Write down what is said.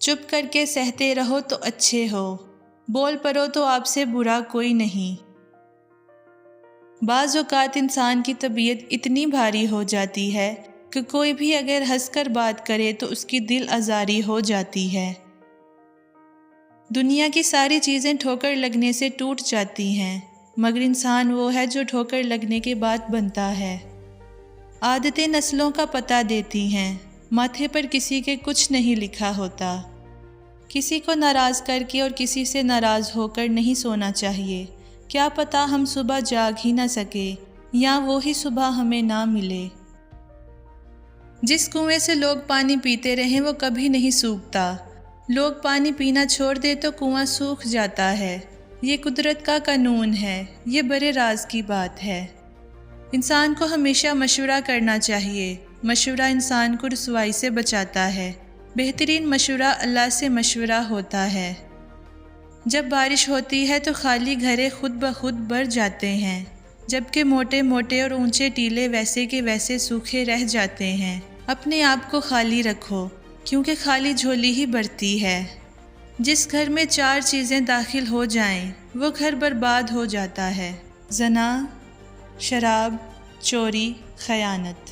چپ کر کے سہتے رہو تو اچھے ہو، بول پڑو تو آپ سے برا کوئی نہیں۔ بعض اوقات انسان کی طبیعت اتنی بھاری ہو جاتی ہے کہ کوئی بھی اگر ہنس کر بات کرے تو اس کی دل آزاری ہو جاتی ہے۔ دنیا کی ساری چیزیں ٹھوکر لگنے سے ٹوٹ جاتی ہیں، مگر انسان وہ ہے جو ٹھوکر لگنے کے بعد بنتا ہے۔ عادتیں نسلوں کا پتہ دیتی ہیں، ماتھے پر کسی کے کچھ نہیں لکھا ہوتا۔ کسی کو ناراض کر کے اور کسی سے ناراض ہو کر نہیں سونا چاہیے، کیا پتہ ہم صبح جاگ ہی نہ سکے یا وہی صبح ہمیں نہ ملے۔ جس کنویں سے لوگ پانی پیتے رہیں وہ کبھی نہیں سوکھتا، لوگ پانی پینا چھوڑ دے تو کنواں سوکھ جاتا ہے۔ یہ قدرت کا قانون ہے، یہ بڑے راز کی بات ہے۔ انسان کو ہمیشہ مشورہ کرنا چاہیے، مشورہ انسان کو رسوائی سے بچاتا ہے۔ بہترین مشورہ اللہ سے مشورہ ہوتا ہے۔ جب بارش ہوتی ہے تو خالی گھرے خود بخود بھر جاتے ہیں، جبکہ موٹے موٹے اور اونچے ٹیلے ویسے کے ویسے سوکھے رہ جاتے ہیں۔ اپنے آپ کو خالی رکھو، کیونکہ خالی جھولی ہی بھرتی ہے۔ جس گھر میں 4 چیزیں داخل ہو جائیں وہ گھر برباد ہو جاتا ہے: زنا، شراب، چوری، خیانت۔